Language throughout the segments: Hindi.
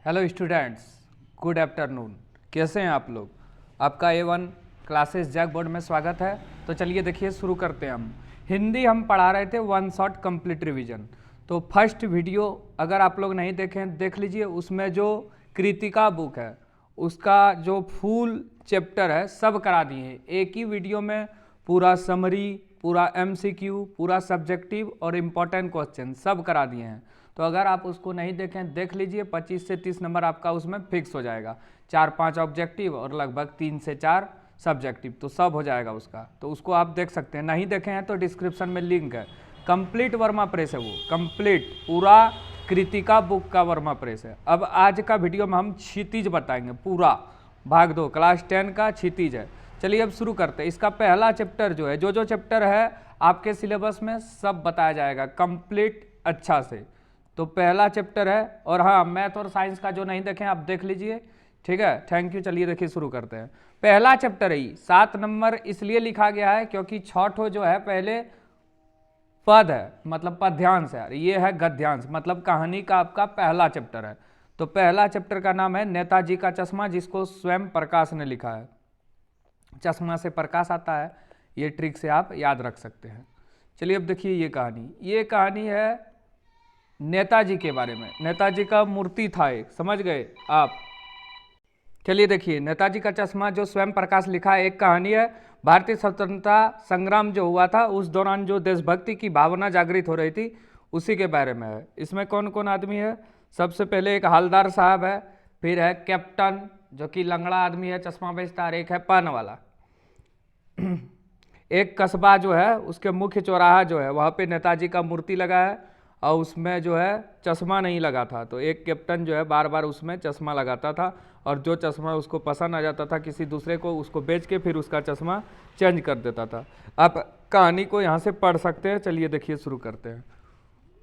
Hello students, good afternoon. कैसे हैं आप लोग? आपका A1 क्लासेस जैक बोर्ड में स्वागत है। तो चलिए देखिए शुरू करते हैं। हम हिंदी पढ़ा रहे थे वन शॉट कंप्लीट रिवीजन। तो फर्स्ट वीडियो अगर आप लोग नहीं देखें देख लीजिए। उसमें जो कृतिका बुक है उसका जो फुल चैप्टर है सब करा दिए हैं एक ही वीडियो में। पूरा समरी, पूरा MCQ, पूरा सब्जेक्टिव और इम्पोर्टेंट क्वेश्चन सब करा दिए हैं। तो अगर आप उसको नहीं देखें देख लीजिए। 25 से 30 नंबर आपका उसमें फिक्स हो जाएगा। 4-5 ऑब्जेक्टिव और लगभग 3 से 4 सब्जेक्टिव, तो सब हो जाएगा उसका। तो उसको आप देख सकते हैं। नहीं देखे हैं तो डिस्क्रिप्शन में लिंक है। कंप्लीट वर्मा प्रेस है वो, कंप्लीट पूरा कृतिका बुक का वर्मा प्रेस है। अब आज का वीडियो में हम क्षितिज बताएंगे, पूरा भाग 2 क्लास 10 का क्षितिज है। चलिए अब शुरू करते हैं। इसका पहला चैप्टर जो है, जो चैप्टर है आपके सिलेबस में सब बताया जाएगा कंप्लीट अच्छा से। तो पहला चैप्टर है। और हाँ, मैथ और साइंस का जो नहीं देखें आप देख लीजिए, ठीक है। Thank you. चलिए देखिए शुरू करते हैं। पहला चैप्टर है 7 नंबर इसलिए लिखा गया है क्योंकि 6 जो है पहले पद है, मतलब पद्यांश है। ये है गद्यांश, मतलब कहानी का आपका पहला चैप्टर है। तो पहला चैप्टर का नाम है नेताजी का चश्मा, जिसको स्वयं प्रकाश ने लिखा है। चश्मा से प्रकाश आता है, ये ट्रिक से आप याद रख सकते हैं। चलिए अब देखिए ये कहानी है नेताजी के बारे में। नेताजी का मूर्ति था एक, समझ गए आप। चलिए देखिए, नेताजी का चश्मा जो स्वयं प्रकाश लिखा है एक कहानी है। भारतीय स्वतंत्रता संग्राम जो हुआ था उस दौरान जो देशभक्ति की भावना जागृत हो रही थी उसी के बारे में है। इसमें कौन कौन आदमी है? सबसे पहले एक हवलदार साहब है, फिर है कैप्टन जो कि लंगड़ा आदमी है, चश्मा बेचता है, एक है पान वाला। एक कस्बा जो है उसके मुख्य चौराहा जो है वहाँ पे नेताजी का मूर्ति लगा है और उसमें जो है चश्मा नहीं लगा था। तो एक कैप्टन जो है बार बार उसमें चश्मा लगाता था और जो चश्मा उसको पसंद आ जाता था किसी दूसरे को, उसको बेच के फिर उसका चश्मा चेंज कर देता था। आप कहानी को यहाँ से पढ़ सकते हैं। चलिए देखिए शुरू करते हैं।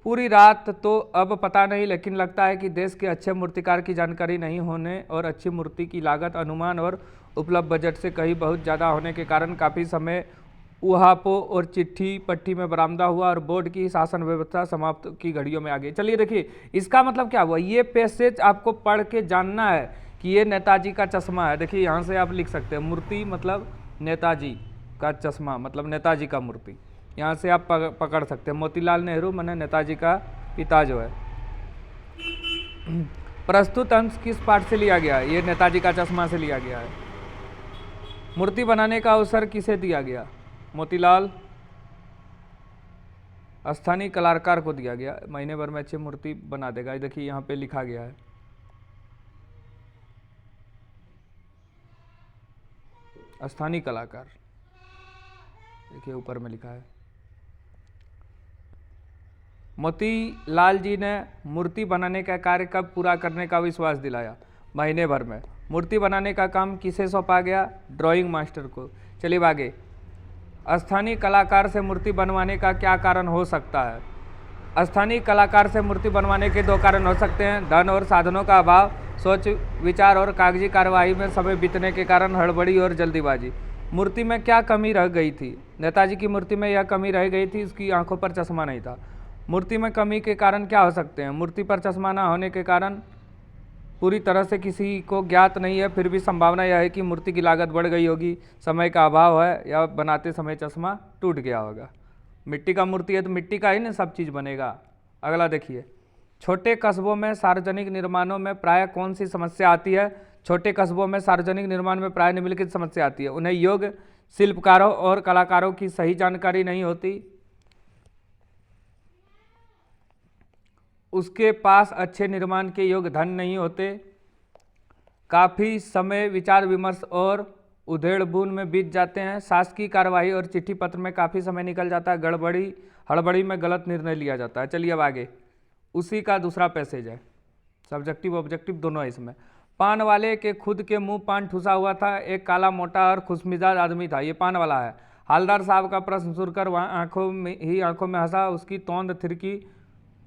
पूरी रात तो अब पता नहीं, लेकिन लगता है कि देश के अच्छे मूर्तिकार की जानकारी नहीं होने और अच्छी मूर्ति की लागत अनुमान और उपलब्ध बजट से कहीं बहुत ज़्यादा होने के कारण काफ़ी समय उहापो और चिट्ठी पट्टी में बरामदा हुआ और बोर्ड की शासन व्यवस्था समाप्त की घड़ियों में आ गई। चलिए देखिए इसका मतलब क्या हुआ। ये पैसेज आपको पढ़ के जानना है कि ये नेताजी का चश्मा है। देखिए यहाँ से आप लिख सकते हैं मूर्ति मतलब नेताजी का चश्मा, मतलब नेताजी का मूर्ति। यहाँ से आप पकड़ सकते हैं। मोतीलाल नेहरू माने नेताजी का पिता जो है। प्रस्तुत अंश किस पाठ से लिया गया है? ये नेताजी का चश्मा से लिया गया है। मूर्ति बनाने का अवसर किसे दिया गया? मोतीलाल स्थानीय कलाकार को दिया गया। महीने भर में अच्छी मूर्ति बना देगा। देखिए यहाँ पे लिखा गया है स्थानीय कलाकार, देखिए ऊपर में लिखा है। मोतीलाल जी ने मूर्ति बनाने का कार्य कब पूरा करने का विश्वास दिलाया? महीने भर में। मूर्ति बनाने का काम किसे सौंपा गया? ड्राइंग मास्टर को। चलिए आगे। स्थानीय कलाकार से मूर्ति बनवाने का क्या कारण हो सकता है? स्थानीय कलाकार से मूर्ति बनवाने के 2 कारण हो सकते हैं। धन और साधनों का अभाव, सोच विचार और कागजी कार्यवाही में समय बीतने के कारण हड़बड़ी और जल्दीबाजी। मूर्ति में क्या कमी रह गई थी? नेताजी की मूर्ति में यह कमी रह गई थी, उसकी आंखों पर चश्मा नहीं था। मूर्ति में कमी के कारण क्या हो सकते हैं? मूर्ति पर चश्मा न होने के कारण पूरी तरह से किसी को ज्ञात नहीं है, फिर भी संभावना यह है कि मूर्ति की लागत बढ़ गई होगी, समय का अभाव है, या बनाते समय चश्मा टूट गया होगा। मिट्टी का मूर्ति है तो मिट्टी का ही ना सब चीज़ बनेगा। अगला देखिए, छोटे कस्बों में सार्वजनिक निर्माणों में प्राय कौन सी समस्या आती है? छोटे कस्बों में सार्वजनिक निर्माण में प्राय निम्नलिखित समस्या आती है। उन्हें योग्य शिल्पकारों और कलाकारों की सही जानकारी नहीं होती, उसके पास अच्छे निर्माण के योग्य धन नहीं होते, काफ़ी समय विचार विमर्श और उधेड़ बुन में बीत जाते हैं, शासकीय कार्यवाही और चिट्ठी पत्र में काफ़ी समय निकल जाता है, हड़बड़ी में गलत निर्णय लिया जाता है। चलिए अब आगे। उसी का दूसरा पैसेज है, सब्जेक्टिव ऑब्जेक्टिव दोनों है इसमें। पान वाले के खुद के मुंह पान ठुसा हुआ था। एक काला मोटा और खुशमिजाज आदमी था। ये पान वाला है। हवलदार साहब का प्रश्न सुनकर वहाँ आंखों में हंसा। उसकी तोंद थिरकी।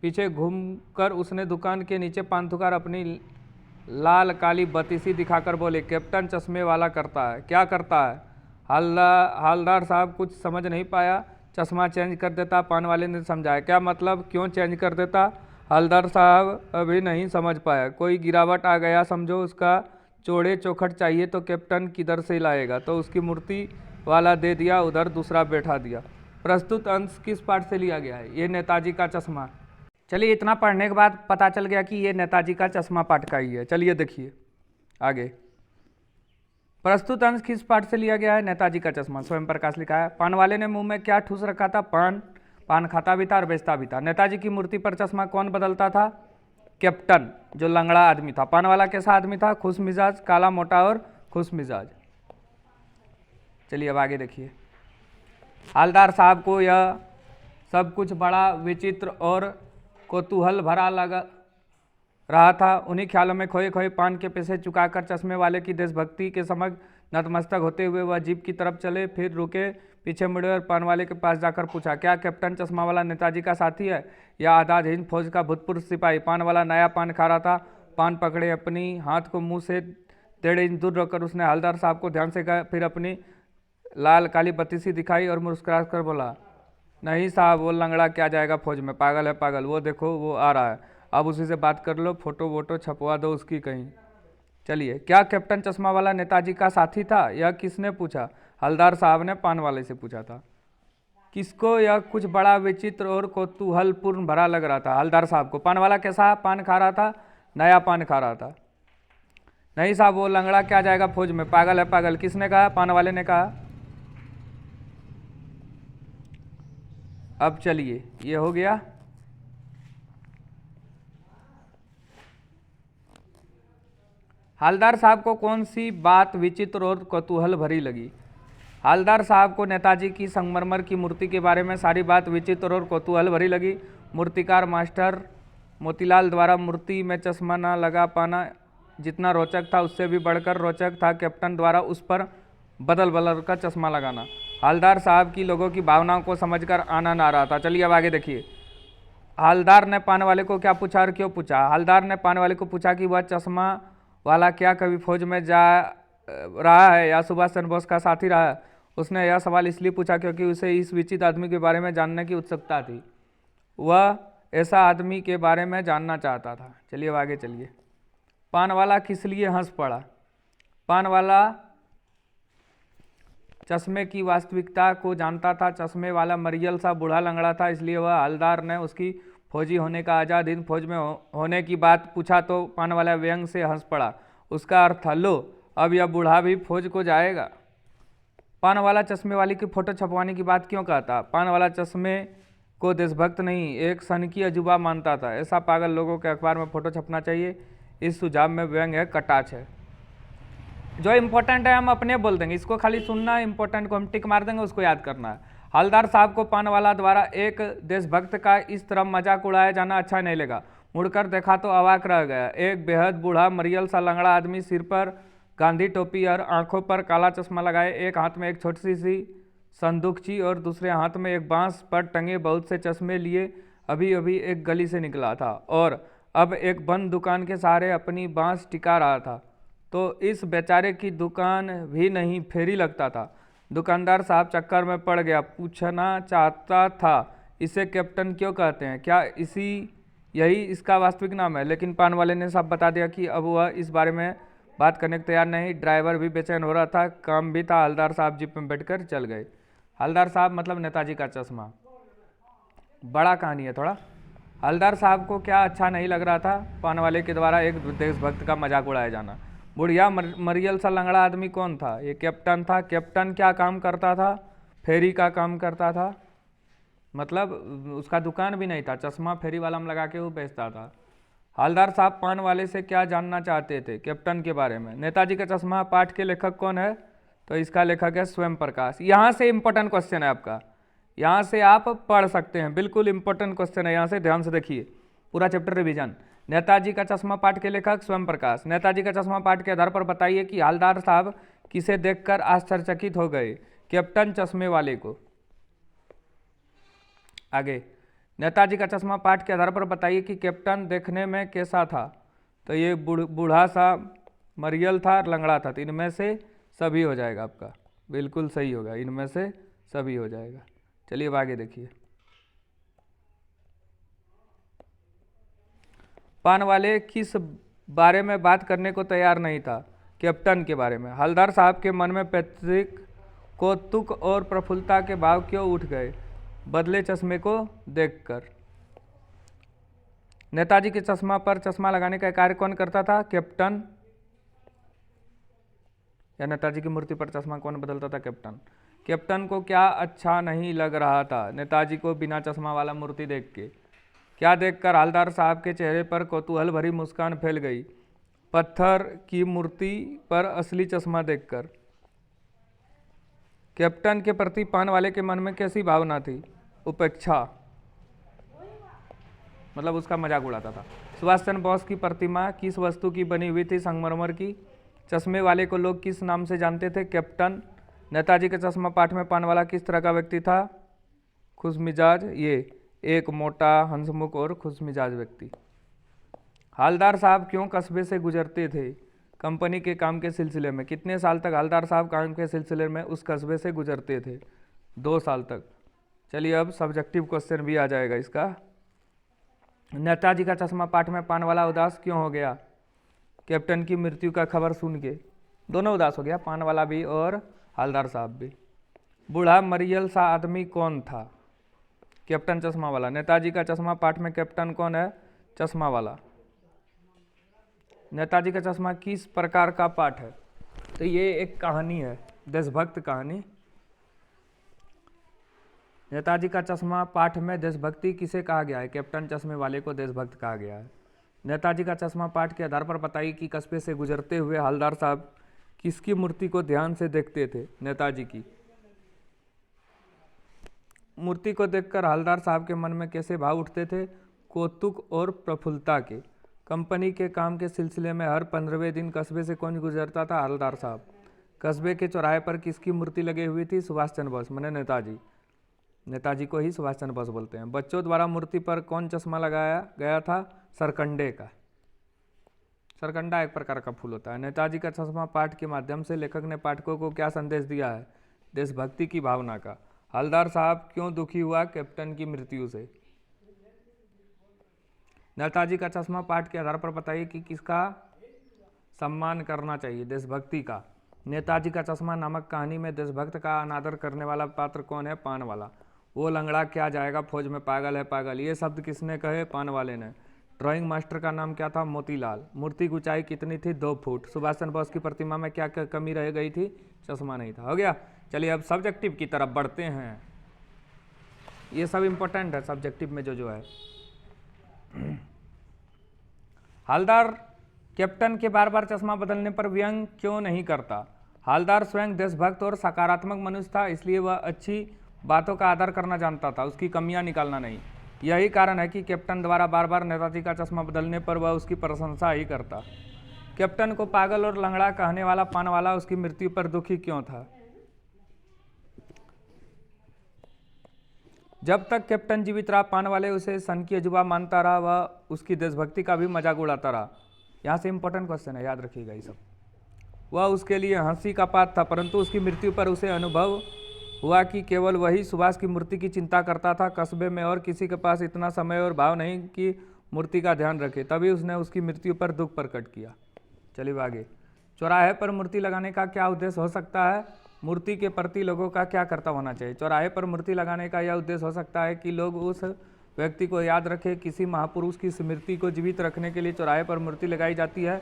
पीछे घूमकर उसने दुकान के नीचे पान थूकार अपनी लाल काली बतीसी दिखाकर बोले, कैप्टन चश्मे वाला करता है। क्या करता है? हवलदार साहब कुछ समझ नहीं पाया। चश्मा चेंज कर देता। पान वाले ने समझाया। क्या मतलब? क्यों चेंज कर देता? हवलदार साहब अभी नहीं समझ पाया, कोई गिरावट आ गया समझो, उसका चौड़े चौखट चाहिए तो कैप्टन किधर से लाएगा, तो उसकी मूर्ति वाला दे दिया, उधर दूसरा बैठा दिया। प्रस्तुत अंश किस पाठ से लिया गया है? ये नेताजी का चश्मा। चलिए, इतना पढ़ने के बाद पता चल गया कि ये नेताजी का चश्मा पाठ का ही है। चलिए देखिए आगे, प्रस्तुत अंश किस पाठ से लिया गया है? नेताजी का चश्मा। स्वयं प्रकाश लिखा है। पान वाले ने मुंह में क्या ठूस रखा था? पान खाता भी था और बेचता भी था। नेताजी की मूर्ति पर चश्मा कौन बदलता था? कैप्टन, जो लंगड़ा आदमी था। पान वाला कैसा आदमी था? खुश मिजाज, काला मोटा और खुश मिजाज। चलिए अब आगे देखिए, हवलदार साहब को यह सब कुछ बड़ा विचित्र और कौतूहल भरा लगा रहा था। उन्हीं ख्यालों में खोए खोए पान के पैसे चुकाकर चश्मे वाले की देशभक्ति के समक्ष नतमस्तक होते हुए वह जीप की तरफ चले, फिर रुके, पीछे मुड़े और पान वाले के पास जाकर पूछा, क्या कैप्टन चश्मा वाला नेताजी का साथी है या आजाद हिंद फौज का भूतपूर्व सिपाही? पान वाला नया पान खा रहा था। पान पकड़े अपनी हाथ को मुंह से 1.5 इंच दूर रखकर उसने हवलदार साहब को ध्यान से कहा, फिर अपनी लाल काली बत्ती सी दिखाई और मुस्कुरा कर बोला, नहीं साहब, वो लंगड़ा क्या जाएगा फौज में, पागल है पागल, वो देखो वो आ रहा है, अब उसी से बात कर लो, फोटो वोटो छपवा दो उसकी कहीं। चलिए, क्या कैप्टन चश्मा वाला नेताजी का साथी था? यह किसने पूछा? हवलदार साहब ने पान वाले से पूछा था। किसको यह कुछ बड़ा विचित्र और कौतूहलपूर्ण भरा लग रहा था? हवलदार साहब को। पान वाला कैसा पान खा रहा था? नया पान खा रहा था। नहीं साहब, वो लंगड़ा क्या जाएगा फौज में, पागल है पागल। किसने कहा? पान वाले ने कहा। अब चलिए, ये हो गया। हवलदार साहब को कौन सी बात विचित्र और कौतूहल भरी लगी? हवलदार साहब को नेताजी की संगमरमर की मूर्ति के बारे में सारी बात विचित्र और कौतूहल भरी लगी। मूर्तिकार मास्टर मोतीलाल द्वारा मूर्ति में चश्मा न लगा पाना जितना रोचक था, उससे भी बढ़कर रोचक था कैप्टन द्वारा उस पर बदल बदल का चश्मा लगाना। हवलदार साहब की लोगों की भावनाओं को समझकर आनंद आ रहा था। चलिए अब आगे देखिए, हवलदार ने पान वाले को क्या पूछा और क्यों पूछा? हवलदार ने पान वाले को पूछा कि वह चश्मा वाला क्या कभी फौज में जा रहा है या सुभाष चंद्र बोस का साथी रहा है? उसने यह सवाल इसलिए पूछा क्योंकि उसे इस विचित्र आदमी के बारे में जानने की उत्सुकता थी। वह ऐसा आदमी के बारे में जानना चाहता था। चलिए अब आगे चलिए, पान वाला किस लिए हंस पड़ा? पान वाला चश्मे की वास्तविकता को जानता था। चश्मे वाला मरियल सा बूढ़ा लंगड़ा था, इसलिए वह हवलदार ने उसकी फौजी होने का, आज़ाद हिंद फौज में होने की बात पूछा तो पान वाला व्यंग से हंस पड़ा। उसका अर्थ था, लो अब यह बूढ़ा भी फौज को जाएगा। पान वाला चश्मे वाली की फ़ोटो छपवाने की बात क्यों कहता? पान वाला चश्मे को देशभक्त नहीं, एक सनकी अजूबा मानता था। ऐसा पागल लोगों के अखबार में फ़ोटो छपना चाहिए। इस सुझाव में व्यंग है, कटाक्ष है। जो इंपॉर्टेंट है हम अपने बोल देंगे, इसको खाली सुनना है, इंपॉर्टेंट को हम टिक मार देंगे, उसको याद करना है। हवलदार साहब को पान वाला द्वारा एक देशभक्त का इस तरह मजाक उड़ाया जाना अच्छा नहीं लगा। मुड़कर देखा तो अवाक रह गया। एक बेहद बूढ़ा मरियल सा लंगड़ा आदमी, सिर पर गांधी टोपी और आंखों पर काला चश्मा लगाए, एक हाथ में एक छोटी सी संदूकची और दूसरे हाथ में एक बांस पर टंगे बहुत से चश्मे लिए अभी अभी एक गली से निकला था और अब एक बंद दुकान के सहारे अपनी बांस टिका रहा था। तो इस बेचारे की दुकान भी नहीं फेरी लगता था। दुकानदार साहब चक्कर में पड़ गया। पूछना चाहता था, इसे कैप्टन क्यों कहते हैं? क्या यही इसका वास्तविक नाम है? लेकिन पान वाले ने साहब बता दिया कि अब वह इस बारे में बात करने को तैयार नहीं। ड्राइवर भी बेचैन हो रहा था, काम भी था। हवलदार साहब जीप में बैठकर चल गए। हवलदार साहब मतलब नेताजी का चश्मा। बड़ा कहानी है थोड़ा। हवलदार साहब को क्या अच्छा नहीं लग रहा था? पान वाले के द्वारा एक देशभक्त का मजाक उड़ाया जाना। बुढ़िया मरियल सा लंगड़ा आदमी कौन था? ये कैप्टन था। कैप्टन क्या काम करता था? फेरी का काम करता था, मतलब उसका दुकान भी नहीं था, चश्मा फेरी वाला में लगा के वो बेचता था। हवलदार साहब पान वाले से क्या जानना चाहते थे? कैप्टन के बारे में। नेताजी का चश्मा पाठ के लेखक कौन है? तो इसका लेखक है स्वयं प्रकाश। यहाँ से इंपॉर्टेंट क्वेश्चन है आपका, यहाँ से आप पढ़ सकते हैं, बिल्कुल इंपॉर्टेंट क्वेश्चन है। यहाँ से ध्यान से देखिए, पूरा चैप्टर रिवीजन। नेताजी का चश्मा पाठ के लेखक स्वयं प्रकाश। नेताजी का चश्मा पाठ के आधार पर बताइए कि हवलदार साहब किसे देखकर आश्चर्यचकित हो गए? कैप्टन चश्मे वाले को। आगे, नेताजी का चश्मा पाठ के आधार पर बताइए कि कैप्टन देखने में कैसा था? तो ये बूढ़ा सा मरियल था, लंगड़ा था। तो इनमें से सभी हो जाएगा आपका, बिल्कुल सही होगा, इनमें से सभी हो जाएगा। चलिए अब आगे देखिए, पान वाले किस बारे में बात करने को तैयार नहीं था? कैप्टन के बारे में। हवलदार साहब के मन में पैतृक कौतुक और प्रफुल्लता के भाव क्यों उठ गए बदले चश्मे को देखकर? नेताजी के चश्मा पर चश्मा लगाने का कार्य कौन करता था? कैप्टन। या नेताजी की मूर्ति पर चश्मा कौन बदलता था? कैप्टन। कैप्टन को क्या अच्छा नहीं लग रहा था नेताजी को बिना चश्मा वाला मूर्ति देख के? क्या देखकर? हवलदार साहब के चेहरे पर कौतूहल भरी मुस्कान फैल गई। पत्थर की मूर्ति पर असली चश्मा देखकर। कैप्टन के प्रति पान वाले के मन में कैसी भावना थी? उपेक्षा, मतलब उसका मजाक उड़ाता था। सुभाष चंद्र बोस की प्रतिमा किस वस्तु की बनी हुई थी? संगमरमर की। चश्मे वाले को लोग किस नाम से जानते थे? कैप्टन। नेताजी के चश्मा पाठ में पान वाला किस तरह का व्यक्ति था? खुशमिजाज। ये एक मोटा, हंसमुख और खुशमिजाज व्यक्ति। हवलदार साहब क्यों कस्बे से गुजरते थे कंपनी के काम के सिलसिले में? कितने साल तक हवलदार साहब काम के सिलसिले में उस कस्बे से गुजरते थे? 2 साल तक। चलिए अब सब्जेक्टिव क्वेश्चन भी आ जाएगा इसका। नेताजी का चश्मा पाठ में पान वाला उदास क्यों हो गया कैप्टन की मृत्यु का खबर सुन के? दोनों उदास हो गया, पान वाला भी और हवलदार साहब भी। बूढ़ा मरियल सा आदमी कौन था? कैप्टन चश्मा वाला। नेताजी का चश्मा पाठ में कैप्टन कौन है? चश्मा वाला। नेताजी का चश्मा किस प्रकार का पाठ है? तो ये एक कहानी है, देशभक्त कहानी। नेताजी का चश्मा पाठ में देशभक्ति किसे कहा गया है? कैप्टन चश्मे वाले को देशभक्त कहा गया है। नेताजी का चश्मा पाठ के आधार पर बताइए कि कस्बे से गुजरते हुए हवलदार साहब किसकी मूर्ति को ध्यान से देखते थे? नेताजी की मूर्ति को देखकर हवलदार साहब के मन में कैसे भाव उठते थे? कौतुक और प्रफुल्लता के। कंपनी के काम के सिलसिले में हर 15वें दिन कस्बे से कौन गुजरता था? हवलदार साहब। कस्बे के चौराहे पर किसकी मूर्ति लगी हुई थी? सुभाष चंद्र बोस, माने नेताजी। नेताजी को ही सुभाष चंद्र बोस बोलते हैं। बच्चों द्वारा मूर्ति पर कौन चश्मा लगाया गया था? सरकंडे का। सरकंडा एक प्रकार का फूल होता है। नेताजी का चश्मा पाठ के माध्यम से लेखक ने पाठकों को क्या संदेश दिया है? देशभक्ति की भावना का। हवलदार साहब क्यों दुखी हुआ कैप्टन की मृत्यु से? नेताजी का चश्मा पाठ के आधार पर बताइए कि किसका सम्मान करना चाहिए? देशभक्ति का। नेताजी का चश्मा नामक कहानी में देशभक्त का अनादर करने वाला पात्र कौन है? पान वाला। वो लंगड़ा क्या जाएगा फौज में, पागल है पागल, ये शब्द किसने कहे? पान वाले ने। ड्राइंग मास्टर का नाम क्या था? मोतीलाल। मूर्ति की ऊंचाई कितनी थी? 2 फुट। सुभाष चंद्र बोस की प्रतिमा में क्या क्या कमी रह गई थी? चश्मा नहीं था। हो गया। चलिए अब सब्जेक्टिव की तरफ बढ़ते हैं। ये सब इंपॉर्टेंट है सब्जेक्टिव में जो है। हवलदार कैप्टन के बार बार चश्मा बदलने पर व्यंग क्यों नहीं करता? हवलदार स्वयं देशभक्त और सकारात्मक मनुष्य था, इसलिए वह अच्छी बातों का आदर करना जानता था, उसकी कमियां निकालना नहीं। यही कारण है कि कैप्टन द्वारा बार बार नेताजी का चश्मा बदलने पर वह उसकी प्रशंसा ही करता। कैप्टन को पागल और लंगड़ा कहने वाला पान वाला उसकी मृत्यु पर दुखी क्यों था? जब तक कैप्टन जीवित रहा पान वाले उसे सन की अजूबा मानता रहा, वह उसकी देशभक्ति का भी मजाक उड़ाता रहा। यहाँ से इंपॉर्टेंट क्वेश्चन है, याद रखिएगा ये सब। वह उसके लिए हंसी का पात्र था, परंतु उसकी मृत्यु पर उसे अनुभव हुआ कि केवल वही सुभाष की मूर्ति की चिंता करता था। कस्बे में और किसी के पास इतना समय और भाव नहीं कि मूर्ति का ध्यान रखे, तभी उसने उसकी मृत्यु पर दुख प्रकट किया। चलिए आगे। चौराहे पर मूर्ति लगाने का क्या उद्देश्य हो सकता है? मूर्ति के प्रति लोगों का क्या कर्तव्य होना चाहिए? चौराहे पर मूर्ति लगाने का यह उद्देश्य हो सकता है कि लोग उस व्यक्ति को याद रखें। किसी महापुरुष की स्मृति को जीवित रखने के लिए चौराहे पर मूर्ति लगाई जाती है।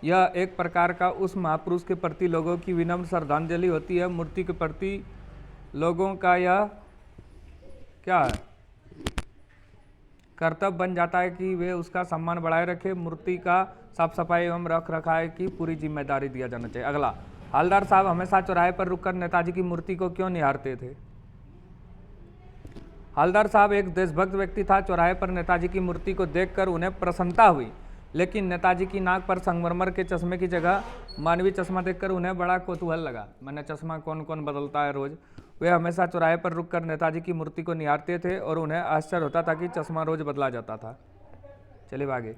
यह एक प्रकार का उस महापुरुष के प्रति लोगों की विनम्र श्रद्धांजलि होती है। मूर्ति के प्रति लोगों का यह क्या है? कर्तव्य बन जाता है कि वे उसका सम्मान बढ़ाए रखें। मूर्ति का साफ सफाई एवं रख रखाव की पूरी जिम्मेदारी दिया जाना चाहिए। अगला, हवलदार साहब हमेशा चौराहे पर रुककर नेताजी की मूर्ति को क्यों निहारते थे? हवलदार साहब एक देशभक्त व्यक्ति था। चौराहे पर नेताजी की मूर्ति को देखकर उन्हें प्रसन्नता हुई, लेकिन नेताजी की नाक पर संगमरमर के चश्मे की जगह मानवीय चश्मा देखकर उन्हें बड़ा कौतूहल लगा। मैंने चश्मा कौन कौन बदलता है रोज। वे हमेशा चौराहे पर रुककर नेताजी की मूर्ति को निहारते थे और उन्हें आश्चर्य होता था कि चश्मा रोज बदला जाता था। चलिए आगे।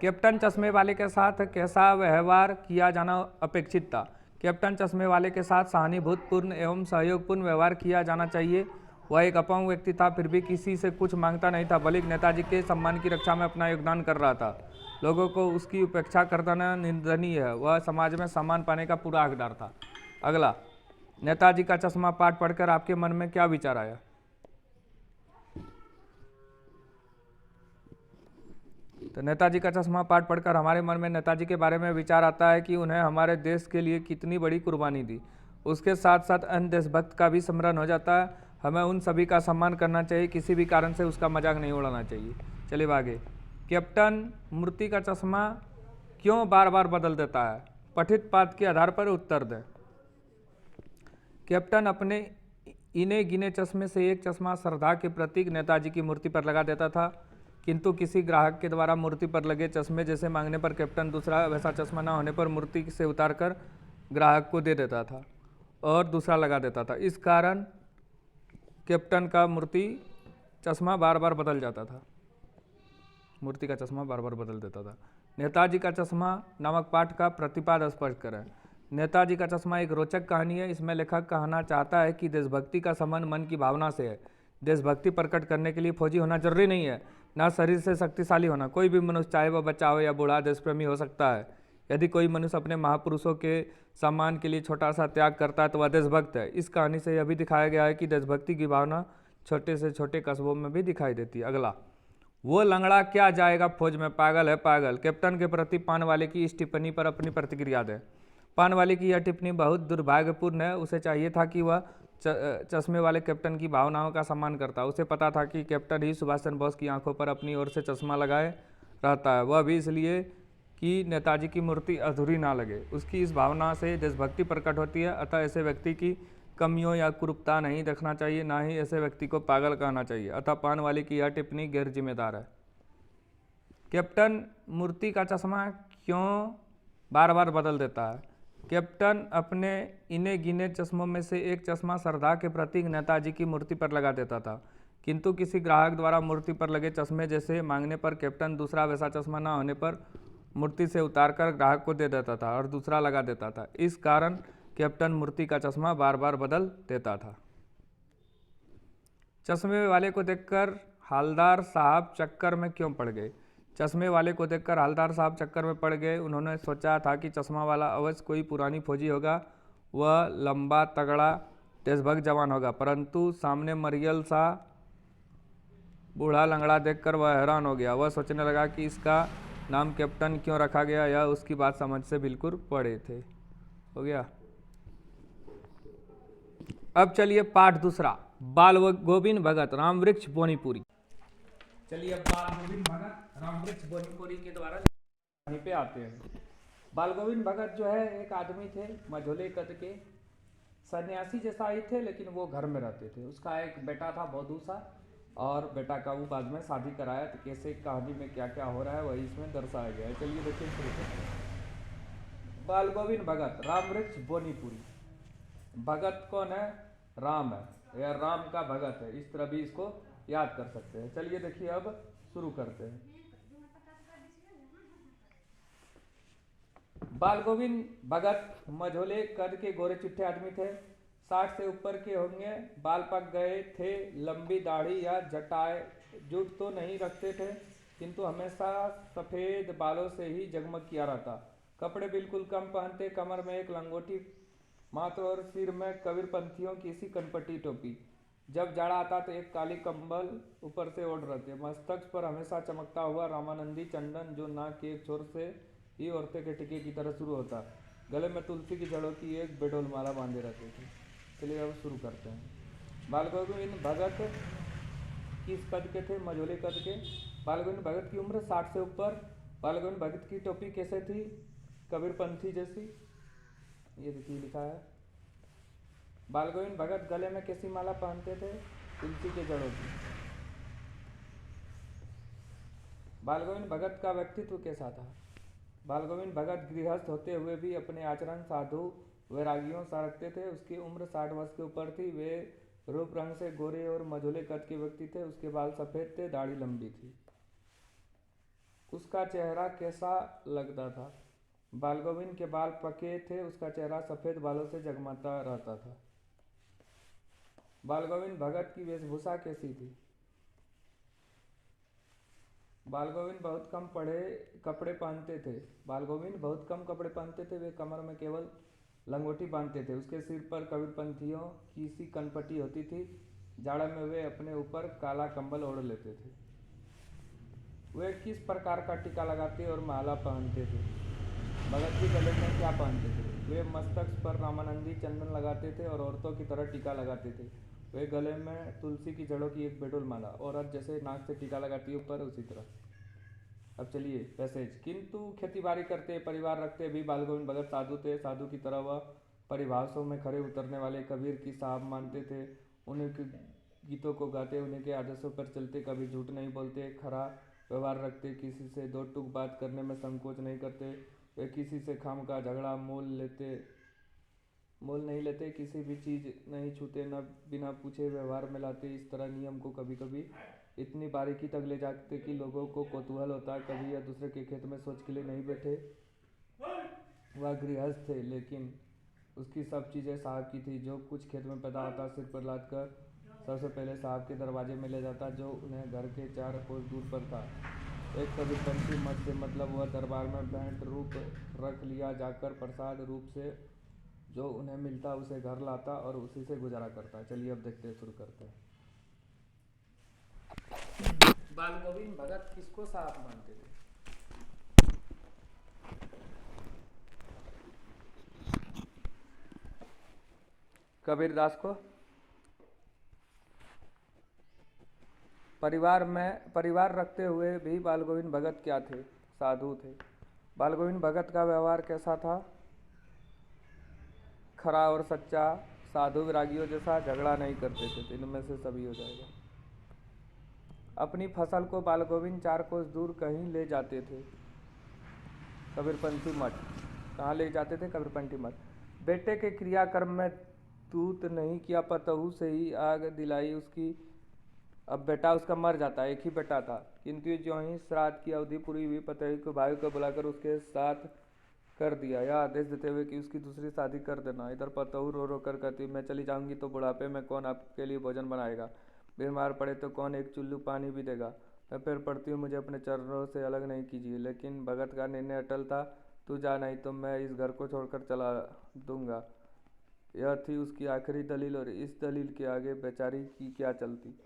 कैप्टन चश्मे वाले के साथ कैसा व्यवहार किया जाना अपेक्षित था? कैप्टन चश्मे वाले के साथ सहानुभूतिपूर्ण एवं सहयोगपूर्ण व्यवहार किया जाना चाहिए। वह एक अपंग व्यक्ति था, फिर भी किसी से कुछ मांगता नहीं था, बल्कि नेताजी के सम्मान की रक्षा में अपना योगदान कर रहा था। लोगों को उसकी उपेक्षा करना निंदनीय है। वह समाज में सम्मान पाने का पूरा हकदार था। अगला, नेताजी का चश्मा पाठ पढ़कर आपके मन में क्या विचार आया? तो नेताजी का चश्मा पाठ पढ़कर हमारे मन में नेताजी के बारे में विचार आता है कि उन्हें हमारे देश के लिए कितनी बड़ी कुर्बानी दी। उसके साथ साथ अन्य देशभक्त का भी स्मरण हो जाता है। हमें उन सभी का सम्मान करना चाहिए, किसी भी कारण से उसका मजाक नहीं उड़ाना चाहिए। चलिए आगे। कैप्टन मूर्ति का चश्मा क्यों बार बार बदल देता है? पठित पाठ के आधार पर उत्तर दें। कैप्टन अपने इने गिने चश्मे से एक चश्मा श्रद्धा के प्रतीक नेताजी की मूर्ति पर लगा देता था, किंतु किसी ग्राहक के द्वारा मूर्ति पर लगे चश्मे जैसे मांगने पर कैप्टन दूसरा वैसा चश्मा न होने पर मूर्ति से उतारकर ग्राहक को दे देता था और दूसरा लगा देता था। इस कारण कैप्टन का मूर्ति चश्मा बार बार बदल जाता था, मूर्ति का चश्मा बार बार बदल देता था। नेताजी का चश्मा नामक पाठ का प्रतिपाद स्पष्ट करें। नेताजी का चश्मा एक रोचक कहानी है। इसमें लेखक कहना चाहता है कि देशभक्ति का संबंध मन की भावना से है। देशभक्ति प्रकट करने के लिए फौजी होना जरूरी नहीं है, ना शरीर से शक्तिशाली होना। कोई भी मनुष्य, चाहे वह बच्चा हो या बूढ़ा, देशप्रेमी हो सकता है। यदि कोई मनुष्य अपने महापुरुषों के सम्मान के लिए छोटा सा त्याग करता है तो वह देशभक्त है। इस कहानी से यह भी दिखाया गया है कि देशभक्ति की भावना छोटे से छोटे कस्बों में भी दिखाई देती है। अगला, वो लंगड़ा क्या जाएगा फौज में, पागल है पागल। कैप्टन के प्रति पान वाले की इस टिप्पणी पर अपनी प्रतिक्रिया दें। पान वाले की यह टिप्पणी बहुत दुर्भाग्यपूर्ण है। उसे चाहिए था कि वह चश्मे वाले कैप्टन की भावनाओं का सम्मान करता। उसे पता था कि कैप्टन ही सुभाष चंद्र बोस की आंखों पर अपनी ओर से चश्मा लगाए रहता है, वह भी इसलिए कि नेताजी की मूर्ति अधूरी ना लगे। उसकी इस भावना से देशभक्ति प्रकट होती है। अतः ऐसे व्यक्ति की कमियों या कुरूपता नहीं देखना चाहिए, ना ही ऐसे व्यक्ति को पागल कहना चाहिए। अतः पान वाले की यह टिप्पणी गैर जिम्मेदार है। कैप्टन मूर्ति का चश्मा क्यों बार बार बदल देता है? कैप्टन अपने इने गिने चश्मों में से एक चश्मा श्रद्धा के प्रतीक नेताजी की मूर्ति पर लगा देता था, किंतु किसी ग्राहक द्वारा मूर्ति पर लगे चश्मे जैसे मांगने पर कैप्टन दूसरा वैसा चश्मा न होने पर मूर्ति से उतारकर ग्राहक को दे देता था और दूसरा लगा देता था। इस कारण कैप्टन मूर्ति का चश्मा बार बार बदल देता था। चश्मे वाले को देखकर हवलदार साहब चक्कर में क्यों पड़ गए? चश्मे वाले को देखकर हवलदार साहब चक्कर में पड़ गए। उन्होंने सोचा था कि चश्मा वाला अवश्य कोई पुरानी फौजी होगा, वह लंबा तगड़ा देशभक्त जवान होगा, परंतु सामने मरियल सा बूढ़ा लंगड़ा देखकर वह हैरान हो गया। वह सोचने लगा कि इसका नाम कैप्टन क्यों रखा गया, यह उसकी बात समझ से बिल्कुल परे थे। हो गया। अब चलिए पाठ दूसरा, बाल गोविंद भगत रामवृक्ष बोनीपुरी। चलिए अब बाल गोविंद भगत रामवृक्ष बोनीपुरी के द्वारा कहानी पे आते हैं। बाल गोविंद भगत जो है एक आदमी थे, मझोले कद के, सन्यासी जैसा ही थे, लेकिन वो घर में रहते थे। उसका एक बेटा था बौद्धू सा, और बेटा का वो बाद में शादी कराया। तो कैसे कहानी में क्या क्या हो रहा है वही इसमें दर्शाया गया है। चलिए देखिए शुरू करते हैं। बाल गोविंद भगत रामवृक्ष बोनीपुरी। भगत कौन है? राम है, या राम का भगत है, इस तरह भी इसको याद कर सकते हैं। चलिए देखिए अब शुरू करते हैं। बाल गोविंद भगत मझोले कद के गोरे चिट्ठे आदमी थे। 60 से ऊपर के होंगे, बाल पक गए थे, लंबी दाढ़ी या जटाए जुट तो नहीं रखते थे, किंतु हमेशा सफ़ेद बालों से ही जगमग किया रहता। कपड़े बिल्कुल कम पहनते, कमर में एक लंगोटी मात्र और सिर में कबीरपंथियों की सी कनपटी टोपी। जब जाड़ा आता तो एक काली कंबल ऊपर से ओढ़ रहते। मस्तक पर हमेशा चमकता हुआ रामानंदी चंदन, जो नाक के एक छोर से ही औरतें के टिके की तरह शुरू होता। गले में तुलसी की जड़ों की एक बेडोल माला बांधे रहते थे। चलिए अब शुरू करते हैं। बाल गोविंद भगत किस कद के थे? मझोले कद के। बाल गोविंद भगत की उम्र 60 से ऊपर। बाल गोविंद भगत की टोपी कैसे थी? कबीरपंथी जैसी, ये देखिए लिखा है। बाल गोविंद भगत गले में कैसी माला पहनते थे? तुलसी के जड़ों की। बाल गोविंद भगत का व्यक्तित्व कैसा था? बाल गोविंद भगत गृहस्थ होते हुए भी अपने आचरण साधु वैरागियों सा रखते थे। उसकी उम्र 60 वर्ष के ऊपर थी। वे रूप रंग से गोरे और मझोले कद के व्यक्ति थे। उसके बाल सफ़ेद थे, दाढ़ी लंबी थी। उसका चेहरा कैसा लगता था? बाल गोविंद के बाल पके थे, उसका चेहरा सफ़ेद बालों से जगमगाता रहता था। बाल गोविंद भगत की वेशभूषा कैसी थी? बाल गोविंद बहुत कम पढ़े कपड़े पहनते थे। बाल गोविंद बहुत कम कपड़े पहनते थे। वे कमर में केवल लंगोटी बांधते थे। उसके सिर पर कबीरपंथियों की सी कनपटी होती थी। जाड़े में वे अपने ऊपर काला कंबल ओढ़ लेते थे। वे किस प्रकार का टीका लगाते और माला पहनते थे? भगत जी गले में क्या पहनते थे? वे मस्तक पर रामानंदी चंदन लगाते थे और औरतों की तरह टीका लगाते थे। वे गले में तुलसी की जड़ों की एक बेडुल माला, औरत जैसे नाक से टीका लगाती है ऊपर, उसी तरह। अब चलिए पैसेज। किंतु खेतीबाड़ी करते, परिवार रखते भी बाल गोविंद भगत साधु थे। साधु की तरह वह परिभाषों में खरे उतरने वाले कबीर की साहब मानते थे। उन्हीं के गीतों को गाते, उन्हीं के आदर्शों पर चलते, कभी झूठ नहीं बोलते, खरा व्यवहार रखते, किसी से दो टूक बात करने में संकोच नहीं करते। वे किसी से खाम का झगड़ा मोल नहीं लेते, किसी भी चीज़ नहीं छूते, न बिना पूछे व्यवहार में लाते। इस तरह नियम को कभी कभी इतनी बारीकी तक ले जाते कि लोगों को कौतूहल होता। कभी यह दूसरे के खेत में शौच के लिए नहीं बैठे। वह गृहस्थ थे, लेकिन उसकी सब चीज़ें साहब की थी। जो कुछ खेत में पैदा होता सिर पर लाद कर सबसे पहले साहब के दरवाजे में ले जाता, जो उन्हें घर के 4 कोस दूर पर था। एक कबीरपंथी मत से मतलब वह दरबार में भेंट रूप रख लिया जाकर प्रसाद रूप से जो उन्हें मिलता उसे घर लाता और उसी से गुजारा करता। चलिए अब देखते शुरू करते हैं। बाल गोविंद भगत किसको साहब मानते थे? कबीरदास को। परिवार रखते हुए भी बाल गोविंद भगत क्या थे? साधु थे। बाल गोविंद भगत का व्यवहार कैसा था? खरा और सच्चा। साधु विरागियों जैसा झगड़ा नहीं करते थे। इनमें से सभी हो जाएगा। अपनी फसल को बाल गोविंद 4 कोस दूर कहीं ले जाते थे। कबीरपंथी मठ। कहाँ ले जाते थे? कबीरपंथी मठ। बेटे के क्रियाकर्म में तूत नहीं किया, पतहू से ही आग दिलाई उसकी। अब बेटा उसका मर जाता है, एक ही बेटा था, किंतु जो ही श्राद्ध की अवधि पूरी हुई, पतहू को भाई को बुलाकर उसके साथ कर दिया, यह आदेश देते हुए कि उसकी दूसरी शादी कर देना। इधर पतहू रो रो कर कहती, मैं चली जाऊंगी तो बुढ़ापे में कौन आपके लिए भोजन बनाएगा? बीमार पड़े तो कौन एक चुल्लू पानी भी देगा? मैं फिर पड़ती हूँ, मुझे अपने चरणों से अलग नहीं कीजिए। लेकिन भगत का निर्णय अटल था। तू जा, नहीं तो मैं इस घर को छोड़कर चला दूंगा। यह थी उसकी आखिरी दलील, और इस दलील के आगे बेचारी की क्या चलती।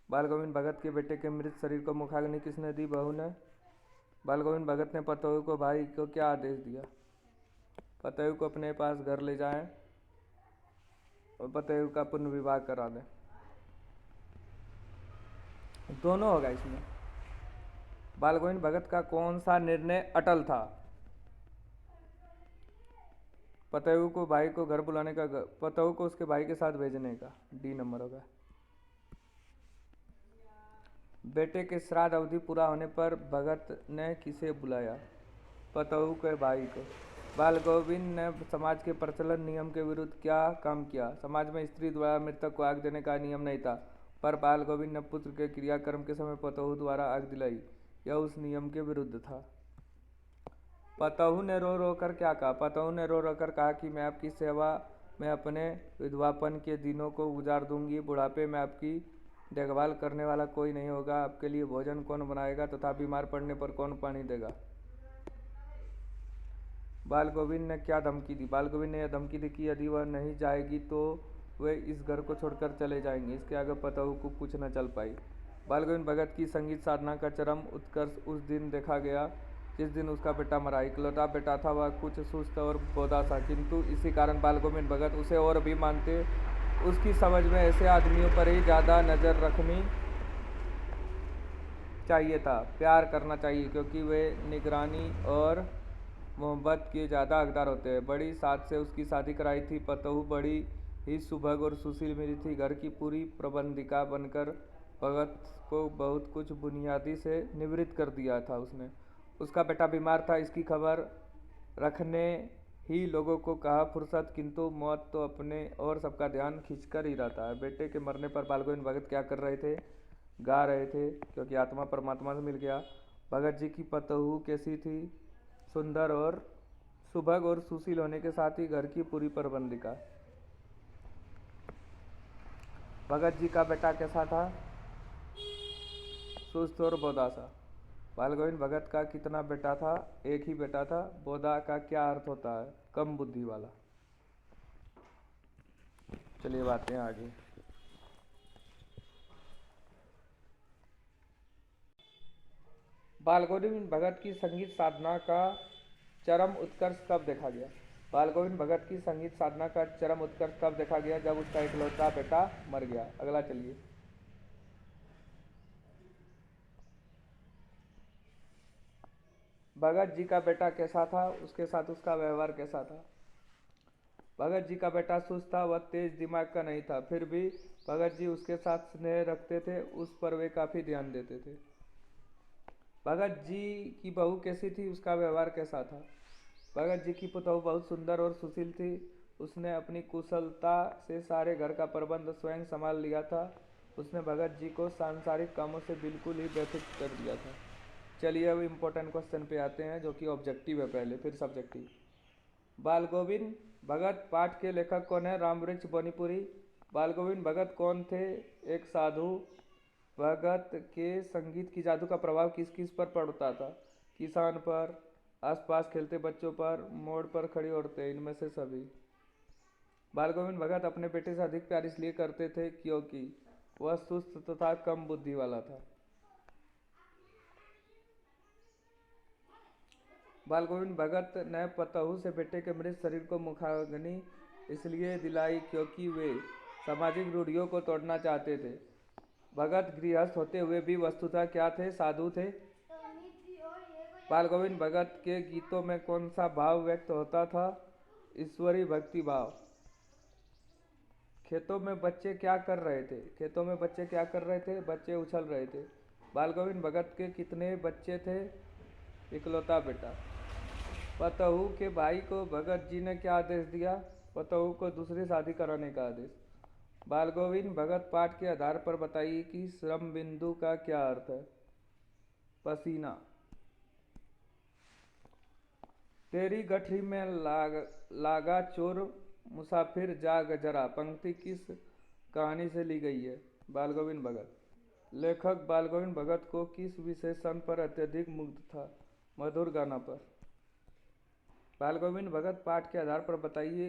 बाल गोविंद भगत के बेटे के मृत शरीर को मुखाग्नि किसने दी? बहू ने। बाल गोविंद भगत ने पतहू को भाई को क्या आदेश दिया? पतहू को अपने पास घर ले जाएं और पतहू का पुनर्विवाह करा दें। दोनों होगा इसमें। बाल गोविंद भगत का कौन सा निर्णय अटल था? पतहू को भाई को घर बुलाने का, पतहू को उसके भाई के साथ भेजने का। डी नंबर होगा। बेटे के श्राद्ध अवधि पूरा होने पर भगत ने किसे बुलाया? पतहू के भाई को। बाल गोविंद ने समाज के प्रचलन नियम के विरुद्ध क्या काम किया? समाज में स्त्री द्वारा मृतक को आग देने का नियम नहीं था, पर बाल गोविंद ने पुत्र के क्रियाक्रम के समय पतहू द्वारा आग दिलाई, यह उस नियम के विरुद्ध था। पतहू ने रो रो कर क्या कहा? पतहू ने रो रो कर कहा कि मैं आपकी सेवा में अपने विधवापन के दिनों को गुजार दूंगी। बुढ़ापे में आपकी देखभाल करने वाला कोई नहीं होगा। आपके लिए भोजन कौन बनाएगा तथा बीमार पड़ने पर कौन पानी देगा? बाल गोविंद ने क्या धमकी दी? बाल गोविंद ने यह धमकी दी कि यदि वह नहीं जाएगी तो वे इस घर को छोड़कर चले जाएंगे। इसके आगे पतहू को कुछ न चल पाई। बाल गोविंद भगत की संगीत साधना का चरम उत्कर्ष उस दिन देखा गया जिस दिन उसका बेटा मरा। इकलौता बेटा था, वह कुछ सुस्त और बोधा था, किंतु इसी कारण बाल गोविंद भगत उसे और भी मानते। उसकी समझ में ऐसे आदमियों पर ही ज़्यादा नज़र रखनी चाहिए था, प्यार करना चाहिए, क्योंकि वे निगरानी और मोहब्बत के ज़्यादा हकदार होते हैं। बड़ी साथ से उसकी शादी कराई थी। पतहू बड़ी ही सुभग और सुशील मिली थी। घर की पूरी प्रबंधिका बनकर भगत को बहुत कुछ बुनियादी से निवृत्त कर दिया था उसने। उसका बेटा बीमार था, इसकी खबर रखने ही लोगों को कहा फुर्सत, किंतु मौत तो अपने और सबका ध्यान खींचकर ही रहता है। बेटे के मरने पर बाल गोविंद भगत क्या कर रहे थे? गा रहे थे, क्योंकि आत्मा परमात्मा से मिल गया। भगत जी की पतहू कैसी थी? सुंदर और सुभग और सुशील होने के साथ ही घर की पूरी प्रबंधिका। भगत जी का बेटा कैसा था? सुस्त और बोदासा। बाल गोविंद भगत का कितना बेटा था? एक ही बेटा था। बोधा का क्या अर्थ होता है? कम बुद्धि वाला। चलिए बातें हैं आगे। बाल गोविंद भगत की संगीत साधना का चरम उत्कर्ष कब देखा गया? बाल गोविंद भगत की संगीत साधना का चरम उत्कर्ष कब देखा गया? जब उसका इकलौता बेटा मर गया। अगला चलिए। भगत जी का बेटा कैसा था? उसके साथ उसका व्यवहार कैसा था? भगत जी का बेटा सुस्त था, वह तेज दिमाग का नहीं था, फिर भी भगत जी उसके साथ स्नेह रखते थे, उस पर वे काफ़ी ध्यान देते थे। भगत जी की बहू कैसी थी? उसका व्यवहार कैसा था? भगत जी की पुतहू बहुत सुंदर और सुशील थी, उसने अपनी कुशलता से सारे घर का प्रबंध स्वयं संभाल लिया था, उसने भगत जी को सांसारिक कामों से बिल्कुल ही व्यथित कर दिया था। चलिए अब इम्पोर्टेंट क्वेश्चन पे आते हैं जो कि ऑब्जेक्टिव है पहले, फिर सब्जेक्टिव। बाल गोविंद भगत पाठ के लेखक कौन है? रामवृक्ष बोनीपुरी। बाल गोविंद भगत कौन थे? एक साधु। भगत के संगीत की जादू का प्रभाव किस किस पर पड़ता था? किसान पर, आसपास खेलते बच्चों पर, मोड़ पर खड़ी औरतें, इनमें से सभी। बाल गोविंद भगत अपने बेटे से अधिक प्यार इसलिए करते थे क्योंकि वह सुस्त तथा कम बुद्धि वाला था। बाल गोविंद भगत ने पतहू से बेटे के मृत शरीर को मुखाग्नि इसलिए दिलाई क्योंकि वे सामाजिक रूढ़ियों को तोड़ना चाहते थे। भगत गृहस्थ होते हुए भी वस्तुतः क्या थे? साधु थे। बाल गोविंद भगत के गीतों में कौन सा भाव व्यक्त होता था? ईश्वरीय भक्ति भाव। खेतों में बच्चे क्या कर रहे थे? खेतों में बच्चे क्या कर रहे थे? बच्चे उछल रहे थे। बाल गोविंद भगत के कितने बच्चे थे? इकलौता बेटा। पतहू के भाई को भगत जी ने क्या आदेश दिया? पतहू को दूसरी शादी कराने का आदेश। बाल गोविंद भगत पाठ के आधार पर बताइए कि श्रम बिंदु का क्या अर्थ है? पसीना। तेरी गठरी में लागा चोर मुसाफिर जाग जरा पंक्ति किस कहानी से ली गई है? बाल गोविंद भगत। लेखक बाल गोविंद भगत को किस विशेषण पर अत्यधिक मुग्ध था? मधुर गाना पर। बाल गोविंद भगत पाठ के आधार पर बताइए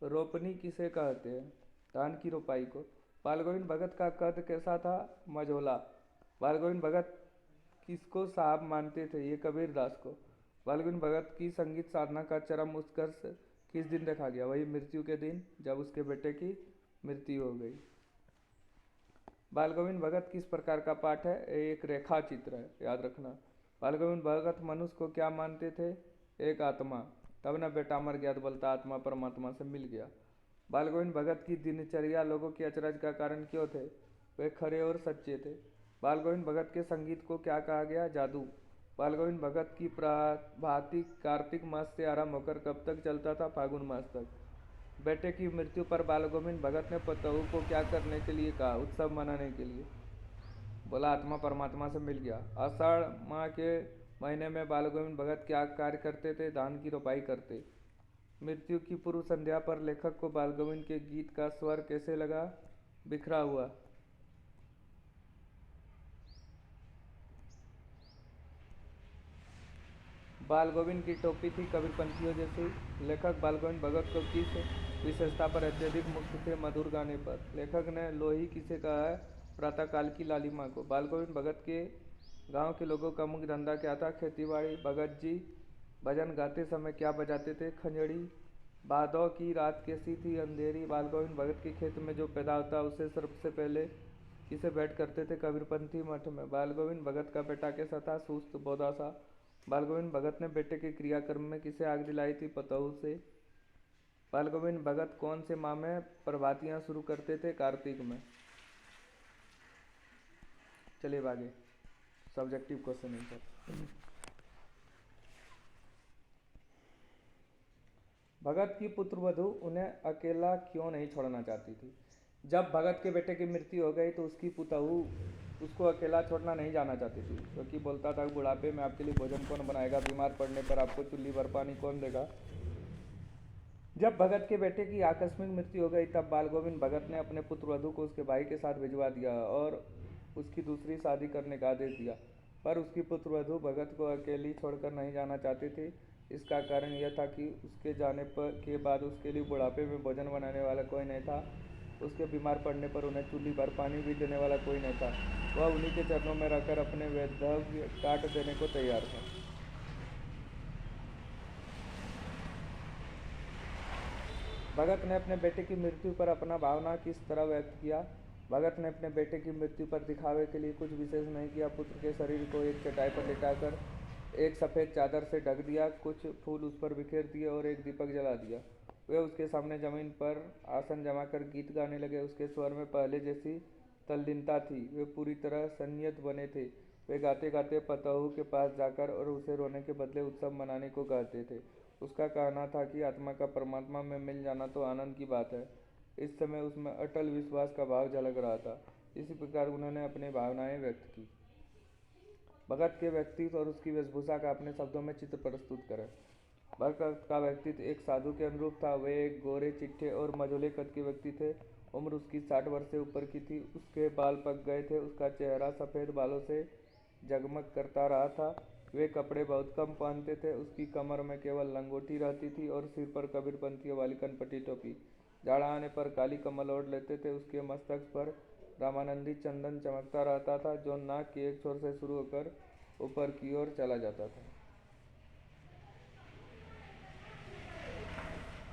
रोपनी किसे कहते हैं? धान की रोपाई को। बाल गोविंद भगत का कद कैसा था? मझोला। बाल गोविंद भगत किसको साहब मानते थे? ये कबीर दास को। बाल गोविंद भगत की संगीत साधना का चरम उत्कर्ष किस दिन देखा गया? वही मृत्यु के दिन, जब उसके बेटे की मृत्यु हो गई। बाल गोविंद भगत किस प्रकार का पाठ है? एक रेखा चित्र है, याद रखना। बाल गोविंद भगत मनुष्य को क्या मानते थे? एक आत्मा। तब न बेटा मर गया तो बोलता आत्मा परमात्मा से मिल गया। बाल गोविंद भगत की दिनचर्या लोगों के अचरज का कारण क्यों थे? वे खरे और सच्चे थे। बाल गोविंद भगत के संगीत को क्या कहा गया? जादू। बाल गोविंद भगत की प्रभाती कार्तिक मास से आरंभ होकर कब तक चलता था? फागुन मास तक। बेटे की मृत्यु पर बाल गोविंद भगत ने पतहू को क्या करने के लिए कहा? उत्सव मनाने के लिए। बोला आत्मा परमात्मा से मिल गया। आषाढ़ माह के महीने में बाल गोविंद भगत क्या कार्य करते थे? धान की रोपाई करते। मृत्यु की पूर्व संध्या पर लेखक को बाल गोविंद के गीत का स्वर कैसे लगा? बिखरा हुआ। बाल गोविंद की टोपी थी कबीरपंथियों जैसी। लेखक बाल गोविंद भगत को किस विशेषता पर अत्यधिक मुक्त थे? मधुर गाने पर। लेखक ने लोही किसे कहा है? प्रातःकाल की लालिमा को। बाल गोविंद भगत के गांव के लोगों का मुख्य धंधा क्या था? खेतीबाड़ी। भगत जी भजन गाते समय क्या बजाते थे? खंजड़ी। भादों की रात कैसी थी? अंधेरी। बाल गोविंद भगत के खेत में जो पैदा होता उसे सबसे पहले किसे भेंट करते थे? कबीरपंथी मठ में। बाल गोविंद भगत का बेटा कैसा था? सुस्त बोधा सा। बाल गोविंद भगत ने बेटे के क्रियाक्रम में किसे आग दिलाई थी? पतहू से। बाल गोविंद भगत कौन से माह में प्रभातियां शुरू करते थे? कार्तिक में। चलिए आगे, सब्जेक्टिव क्वेश्चन आंसर। भगत की पुत्रवधू उन्हें अकेला क्यों नहीं छोड़ना चाहती थी? जब भगत के बेटे की मृत्यु हो गई तो उसकी पुतहू उसको अकेला छोड़ना नहीं जाना चाहती थी, क्योंकि बोलता था बुढ़ापे में आपके लिए भोजन कौन बनाएगा? बीमार पड़ने पर आपको चुल्ली भर पानी कौन देगा? जब भगत के बेटे की आकस्मिक मृत्यु हो गई तब बाल गोविंद भगत ने अपने पुत्र वधु को उसके भाई के साथ भिजवा दिया और उसकी दूसरी शादी करने का आदेश दिया। पर उसकी पुत्र वधु भगत को अकेली छोड़कर नहीं जाना चाहती थी। इसका कारण यह था कि उसके जाने के बाद उसके लिए बुढ़ापे में भोजन बनाने वाला कोई नहीं था। उसके बीमार पड़ने पर उन्हें चूल्ही पर पानी भी देने वाला कोई नहीं था। वह उन्हीं के चरणों में रखकर अपने वैधव्य काट देने को तैयार था। भगत ने अपने बेटे की मृत्यु पर अपना भावना किस तरह व्यक्त किया। भगत ने अपने बेटे की मृत्यु पर दिखावे के लिए कुछ विशेष नहीं किया। पुत्र के शरीर को एक चटाई पर लेटाकर एक सफ़ेद चादर से ढक दिया, कुछ फूल उस पर बिखेर दिए और एक दीपक जला दिया। वे उसके सामने जमीन पर आसन जमाकर गीत गाने लगे। उसके स्वर में पहले जैसी तल्लीनता थी। वे पूरी तरह संयत बने थे। वे गाते गाते पतहू के पास जाकर और उसे रोने के बदले उत्सव मनाने को कहते थे। उसका कहना था कि आत्मा का परमात्मा में मिल जाना तो आनंद की बात है। इस समय उसमें अटल विश्वास का भाव झलक रहा था। इसी प्रकार उन्होंने अपनी भावनाएं व्यक्त की। भगत के व्यक्तित्व और उसकी वेशभूषा का अपने शब्दों में चित्र प्रस्तुत करें। भगत का व्यक्तित्व एक साधु के अनुरूप था। वे एक गोरे चिट्ठे और मझोले कद के व्यक्ति थे। उम्र उसकी 60 वर्ष से ऊपर की थी। उसके बाल पक गए थे। उसका चेहरा सफ़ेद बालों से जगमग करता रहा था। वे कपड़े बहुत कम पहनते थे। उसकी कमर में केवल लंगोटी रहती थी और सिर पर कबीरपंथियों वाली कनपटी टोपी। जाड़ा आने पर काली कम्बल ओढ़ लेते थे। उसके मस्तक पर रामानंदी चंदन चमकता रहता था, जो नाक के एक छोर से शुरू होकर ऊपर की ओर चला जाता था।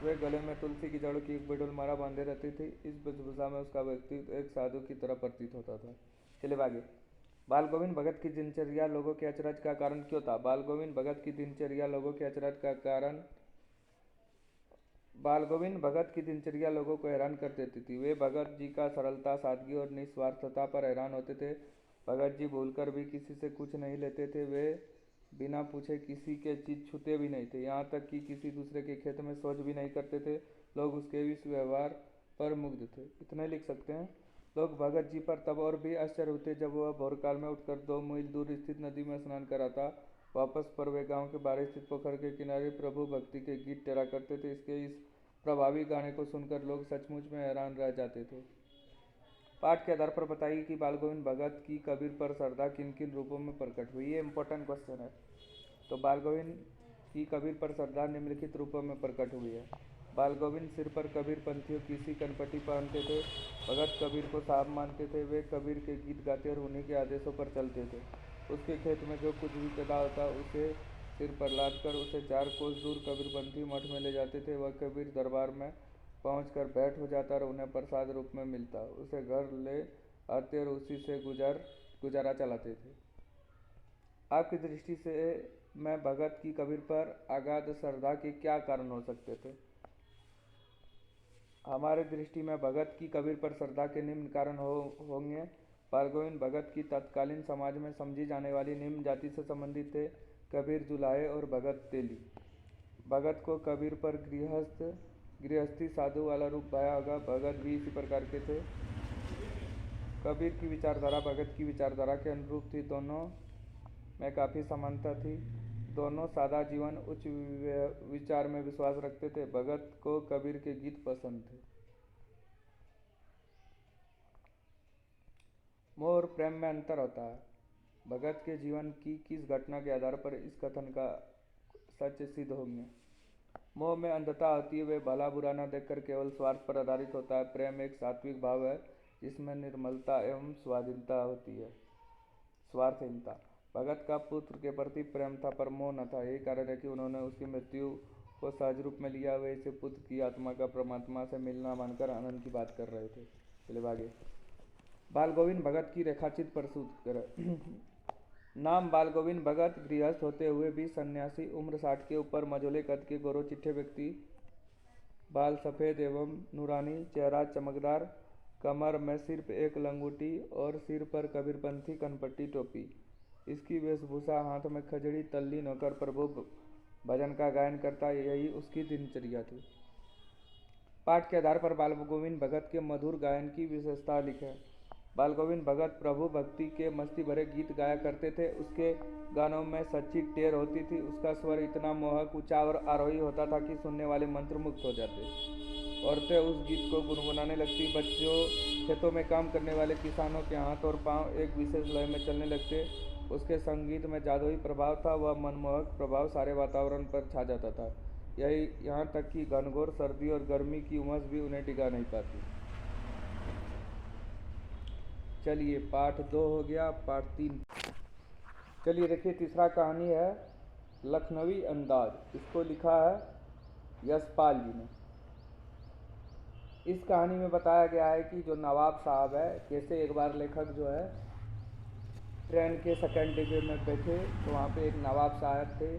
वे गले में तुलसी की जड़ों की एक बेडोल माला बांधे रहती थी। इस वेशभूषा में उसका व्यक्तित्व एक साधु की तरह प्रतीत होता था। चलिए आगे। बाल गोविंद भगत की दिनचर्या लोगों के अचरज का कारण क्यों था? बाल गोविंद भगत की दिनचर्या लोगों के अचरज का कारण बाल गोविंद भगत की दिनचर्या लोगों को हैरान कर देती थी। वे भगत जी का सरलता, सादगी और निस्वार्थता पर हैरान होते थे। भगत जी भूलकर भी किसी से कुछ नहीं लेते थे। वे बिना पूछे किसी के चीज छूते भी नहीं थे, यहाँ तक कि किसी दूसरे के खेत में शौच भी नहीं करते थे। लोग उसके इस व्यवहार पर मुग्ध थे। इतने लिख सकते हैं। लोग भगत जी पर तब और भी आश्चर्य होते जब वह भोरकाल में उठकर 2 मील दूर स्थित नदी में स्नान कर आता। वापस पर वे गांव के बाहर स्थित पोखर के किनारे प्रभु भक्ति के गीत टेरा करते थे। इसके इस प्रभावी गाने को सुनकर लोग सचमुच में हैरान रह जाते थे। पाठ के आधार पर बताइए कि बाल गोविंद भगत की कबीर पर श्रद्धा किन किन रूपों में प्रकट हुई। ये इंपॉर्टेंट क्वेश्चन है। तो बाल गोविंद की कबीर पर श्रद्धा निम्नलिखित रूपों में प्रकट हुई है। बाल गोविंद सिर पर कबीर पंथियों की सी कनपटी पहनते थे। भगत कबीर को साहब मानते थे। वे कबीर के गीत गाते और उन्हीं के आदेशों पर चलते थे। उसके खेत में जो कुछ भी पैदा होता उसे सिर पर लाद कर उसे 4 कोस दूर कबीरपंथी मठ में ले जाते थे। वह कबीर दरबार में पहुंचकर बैठ हो जाता और उन्हें प्रसाद रूप में मिलता। उसे घर ले आते और उसी से गुजारा चलाते थे। आपकी दृष्टि से मैं भगत की कबीर पर अगाध श्रद्धा के क्या कारण हो सकते थे? हमारे दृष्टि में भगत की कबीर पर श्रद्धा के निम्न कारण होंगे। बाल गोविंद भगत की तत्कालीन समाज में समझी जाने वाली निम्न जाति से संबंधित थे। कबीर जुलाहे और भगत तेली। भगत को कबीर पर गृहस्थी साधु वाला रूप पाया होगा। भगत भी इसी प्रकार के थे। कबीर की विचारधारा भगत की विचारधारा के अनुरूप थी। दोनों में काफ़ी समानता थी। दोनों सादा जीवन, उच्च विचार में विश्वास रखते थे। भगत को कबीर के गीत पसंद थे। मोह और प्रेम में अंतर होता है। भगत के जीवन की किस घटना के आधार पर इस कथन का सच सिद्ध होंगे? मोह में अंधता होती है। वे भला बुरा न देखकर केवल स्वार्थ पर आधारित होता है। प्रेम एक सात्विक भाव है जिसमें निर्मलता एवं स्वाधीनता होती है। स्वार्थहीनता। भगत का पुत्र के प्रति प्रेम था पर मोह न था। यही कारण है कि उन्होंने उसकी मृत्यु को सहज रूप में लिया। वे इसे पुत्र की आत्मा का परमात्मा से मिलना मानकर आनंद की बात कर रहे थे। चलिए आगे। बाल गोविंद भगत की रेखाचित्र प्रस्तुत करें। नाम बाल गोविंद भगत, गृहस्थ होते हुए भी सन्यासी, उम्र 60 के ऊपर, मझोले कद के गोरो चिट्ठे व्यक्ति, बाल सफ़ेद एवं नूरानी, चेहरा चमकदार, कमर में सिर्फ एक लंगोटी और सिर पर कबीरपंथी कनपट्टी टोपी। इसकी वेशभूषा, हाथ में खजड़ी, तल्लीन होकर प्रभु भजन का गायन करता, यही उसकी दिनचर्या थी। पाठ के आधार पर बाल गोविंद भगत के मधुर गायन की विशेषता लिखें। बाल गोविंद भगत प्रभु भक्ति के मस्ती भरे गीत गाया करते थे। उसके गानों में सच्ची टेर होती थी। उसका स्वर इतना मोहक, ऊंचा और आरोही होता था कि सुनने वाले मंत्रमुग्ध हो जाते। औरतें उस गीत को गुनगुनाने लगती। बच्चों, खेतों में काम करने वाले किसानों के हाथ और पांव एक विशेष लय में चलने लगते। उसके संगीत में जादुई प्रभाव था। वह मनमोहक प्रभाव सारे वातावरण पर छा जाता था। यही यहाँ तक कि घनघोर सर्दी और गर्मी की उमस भी उन्हें डिगा नहीं पाती। चलिए, पाठ 2 हो गया, पाठ 3। चलिए देखिए, तीसरा कहानी है लखनवी अंदाज। इसको लिखा है यशपाल जी ने। इस कहानी में बताया गया है कि जो नवाब साहब है, कैसे एक बार लेखक जो है ट्रेन के सेकंड डिब्बे में बैठे, तो वहाँ पे एक नवाब साहब थे।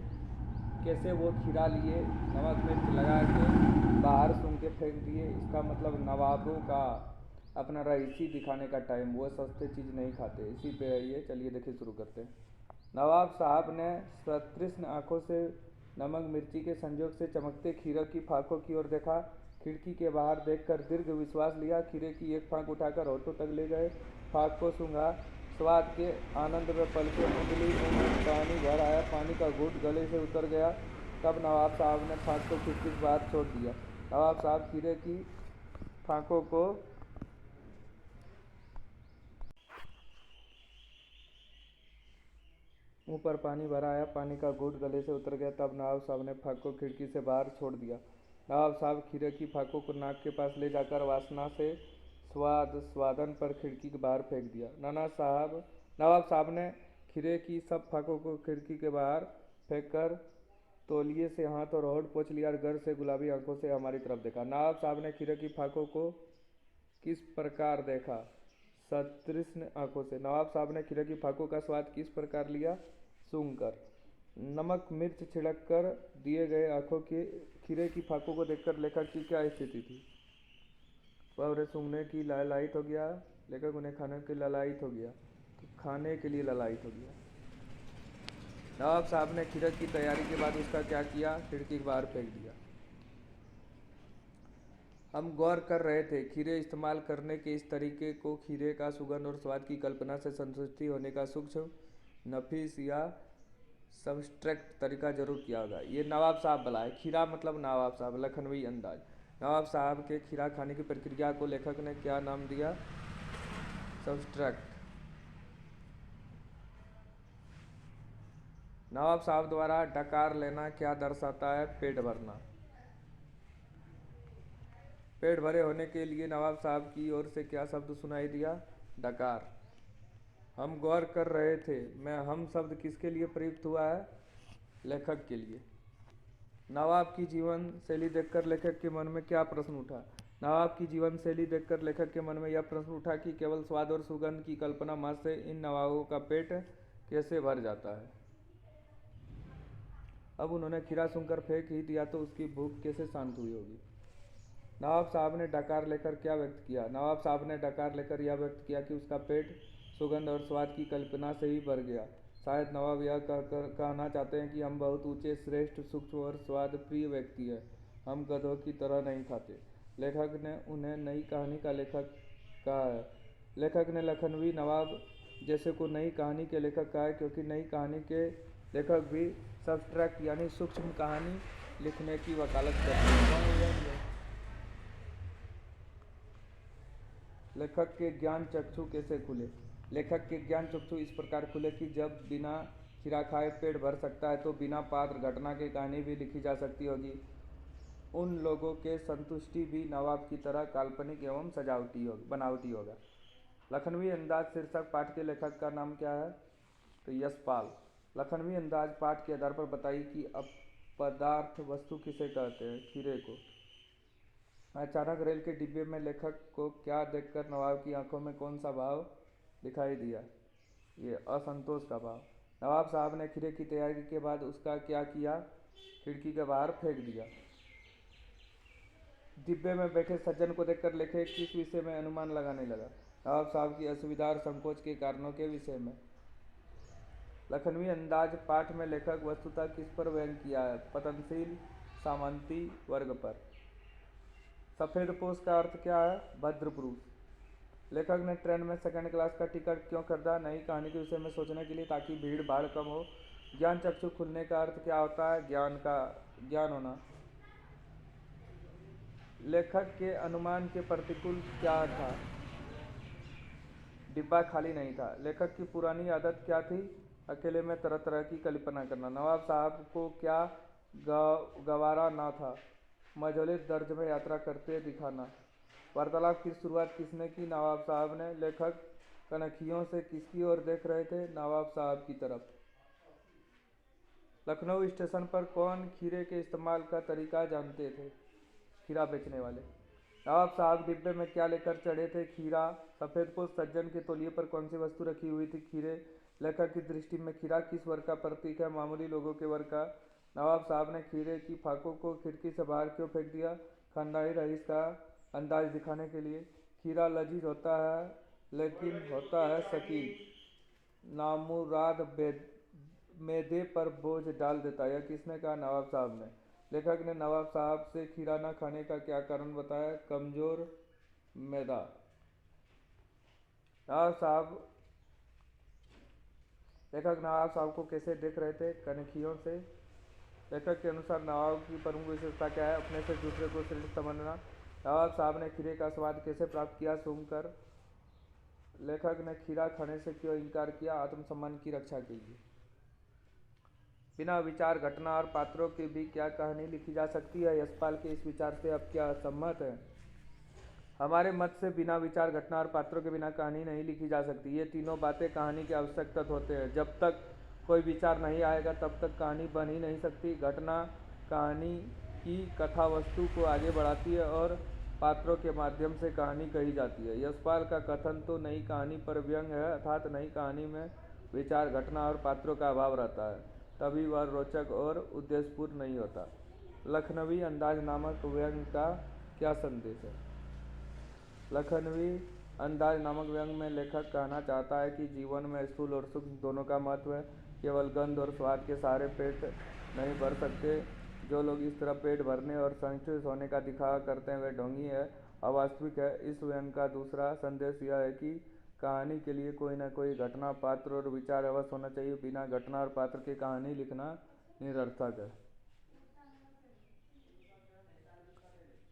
कैसे वो खीरा लिए, नमक मिर्च लगा के बाहर सूंघ के फेंक दिए। इसका मतलब नवाबों का अपना रईसी दिखाने का टाइम, वो सस्ते चीज़ नहीं खाते। इसी पे है ये। चलिए देखिए, शुरू करते हैं। नवाब साहब ने सतृष्ण आंखों से नमक मिर्ची के संजोग से चमकते खीरे की फाकों की ओर देखा। खिड़की के बाहर देखकर दीर्घ विश्वास लिया। खीरे की एक फांक उठाकर होठों तक ले गए, फाक को सूंघा। स्वाद के आनंद में पलके उंगली में पानी भर आया। पानी का घूंट गले से उतर गया। तब नवाब साहब ने फांक को खिड़की के बाहर छोड़ दिया। नवाब साहब खीरे की फांकों को मुंह पर पानी भर आया। पानी का घूंट गले से उतर गया। तब नवाब साहब ने फाक को खिड़की से बाहर छोड़ दिया। नवाब साहब खीरे की फाकों को नाक के पास ले जाकर वासना से स्वादन पर खिड़की के बाहर फेंक दिया। नवाब साहब ने खीरे की सब फाकों को खिड़की के बाहर फेंककर तौलिए से हाथ और होठ पोंछ लिया और घर से गुलाबी आंखों से हमारी तरफ देखा। नवाब साहब ने खीरे की फाकों को किस प्रकार देखा? सतृष्ण आंखों से। नवाब साहब ने खीरे की फाकों का स्वाद किस प्रकार लिया? सूंघकर। नमक मिर्च छिड़क कर दिए गए आंखों के खीरे की फाकों को देखकर लेखक की क्या स्थिति थी? वह उन्हें सूंघने की लालायित हो गया। लेखक उन्हें खाने के लालायित हो गया, तो खाने के लिए लालायित हो गया। नवाब साहब ने खीरे की तैयारी के बाद उसका क्या किया? खिड़की के बाहर फेंक दिया। हम गौर कर रहे थे, खीरे इस्तेमाल करने के इस तरीके को खीरे का सुगंध और स्वाद की कल्पना से संतुष्टि होने का सूक्ष्म, नफीस या सब्सट्रैक्ट तरीका जरूर किया होगा। ये नवाब साहब भला है। खीरा मतलब नवाब साहब, लखनवी अंदाज। नवाब साहब के खीरा खाने की प्रक्रिया को लेखक ने क्या नाम दिया? सब्सट्रैक्ट। नवाब साहब द्वारा डकार लेना क्या दर्शाता है? पेट भरना। पेट भरे होने के लिए नवाब साहब की ओर से क्या शब्द सुनाई दिया? डकार। हम गौर कर रहे थे, मैं हम शब्द किसके लिए प्रयुक्त हुआ है? लेखक के लिए। नवाब की जीवन शैली देखकर लेखक के मन में क्या प्रश्न उठा? नवाब की जीवन शैली देखकर लेखक के मन में यह प्रश्न उठा कि केवल स्वाद और सुगंध की कल्पना मात्र से इन नवाबों का पेट कैसे भर जाता है। अब उन्होंने खीरा सूंघकर फेंक ही दिया तो उसकी भूख कैसे शांत हुई होगी। नवाब साहब ने डकार लेकर क्या व्यक्त किया? नवाब साहब ने डकार लेकर यह व्यक्त किया कि उसका पेट सुगंध और स्वाद की कल्पना से ही भर गया। शायद नवाब यह कहना चाहते हैं कि हम बहुत ऊंचे, श्रेष्ठ, सूक्ष्म और स्वाद प्रिय व्यक्ति हैं। हम गधों की तरह नहीं खाते। लेखक ने उन्हें नई कहानी का लेखक कहा है। लेखक ने लखनवी नवाब जैसे को नई कहानी के लेखक कहा है, क्योंकि नई कहानी के लेखक भी सब्सट्रैक्ट यानी सूक्ष्म कहानी लिखने की वकालत करते हैं। लेखक के ज्ञान चक्षु कैसे खुले? लेखक के ज्ञान चक्षु इस प्रकार खुले कि जब बिना खीरा खाए पेट भर सकता है, तो बिना पात्र घटना की कहानी भी लिखी जा सकती होगी। उन लोगों के संतुष्टि भी नवाब की तरह काल्पनिक एवं बनावटी होगा। लखनवी अंदाज शीर्षक पाठ के लेखक का नाम क्या है? तो यशपाल। लखनवी अंदाज पाठ के आधार पर बताइए कि अपदार्थ वस्तु किसे कहते हैं? खीरे को। अचानक रेल के डिब्बे में लेखक को क्या देखकर नवाब की आंखों में कौन सा भाव दिखाई दिया? ये असंतोष का भाव। नवाब साहब ने खीरे की तैयारी के बाद उसका क्या किया? खिड़की के बाहर फेंक दिया। डिब्बे में बैठे सज्जन को देखकर लेखक किस विषय में अनुमान लगाने लगा? नवाब साहब की असुविधा और संकोच के कारणों के विषय में। लखनवी अंदाज पाठ में लेखक वस्तुतः किस पर व्यंग किया है? पतनशील सामंती वर्ग पर। सफेद पोष का अर्थ क्या है? भद्र पुरुष। लेखक ने ट्रेन में सेकंड क्लास का टिकट क्यों खरीदा? नई कहानी के विषय में सोचने के लिए, ताकि भीड़ भाड़ कम हो। ज्ञान चक्षु खुलने का अर्थ क्या होता है? ज्ञान होना। लेखक के अनुमान के प्रतिकूल क्या था? डिब्बा खाली नहीं था। लेखक की पुरानी आदत क्या थी? अकेले में तरह तरह की कल्पना करना। नवाब साहब को क्या गवारा ना था? मझोले दर्ज में यात्रा करते दिखाना। वार्तालाप की शुरुआत किसने की? नवाब साहब ने। लेखक कनखियों से किसकी ओर देख रहे थे? नवाब साहब की तरफ। लखनऊ स्टेशन पर कौन खीरे के इस्तेमाल का तरीका जानते थे? खीरा बेचने वाले। नवाब साहब डिब्बे में क्या लेकर चढ़े थे? खीरा। सफेद पोश सज्जन के तौलिए पर कौन सी वस्तु रखी हुई थी? खीरे। लेखक की दृष्टि में खीरा किस वर्ग का प्रतीक है? मामूली लोगों के वर्ग का। नवाब साहब ने खीरे की फाकों को खिड़की से बाहर क्यों फेंक दिया? खानदानी रईस का अंदाज दिखाने के लिए। खीरा लजीज होता है लेकिन होता है शकील। नामुराद मैदे पर बोझ डाल देता है। यह किसने कहा? नवाब साहब ने। लेखक ने नवाब साहब से खीरा न खाने का क्या कारण बताया? कमजोर मैदा। नवाब साहब लेखक नवाब साहब को कैसे देख रहे थे? कनखियों से। लेखक के अनुसार नवाब की प्रमुख विशेषता क्या है? अपने से दूसरे को श्रेष्ठ समझना। नवाब साहब ने खीरे का स्वाद कैसे प्राप्त किया? सूंघकर। लेखक ने खीरा खाने से क्यों इनकार किया? आत्मसम्मान की रक्षा के लिए। बिना विचार, घटना और पात्रों की भी क्या कहानी लिखी जा सकती है? यशपाल के इस विचार से अब क्या सहमत है? हमारे मत से बिना विचार, घटना और पात्रों के बिना कहानी नहीं लिखी जा सकती। ये तीनों बातें कहानी के आवश्यक तत्व होते हैं। जब तक कोई विचार नहीं आएगा तब तक कहानी बन ही नहीं सकती। घटना कहानी की कथा वस्तु को आगे बढ़ाती है और पात्रों के माध्यम से कहानी कही जाती है। यशपाल का कथन तो नई कहानी पर व्यंग है, अर्थात नई कहानी में विचार, घटना और पात्रों का अभाव रहता है, तभी वह रोचक और उद्देश्यपूर्ण नहीं होता। लखनवी अंदाज नामक व्यंग का क्या संदेश है? लखनवी अंदाज नामक व्यंग में लेखक कहना चाहता है कि जीवन में स्थूल और सूक्ष्म दोनों का महत्व है। केवल गंध और स्वाद के सहारे पेट नहीं भर सकते। जो लोग इस तरह पेट भरने और संतुष्ट होने का दिखावा करते हैं वे ढोंगी है, अवास्तविक है। इस व्यंग का दूसरा संदेश यह है कि कहानी के लिए कोई न कोई घटना, पात्र और विचार अवश्य होना चाहिए। बिना घटना और पात्र की कहानी लिखना निरर्थक है।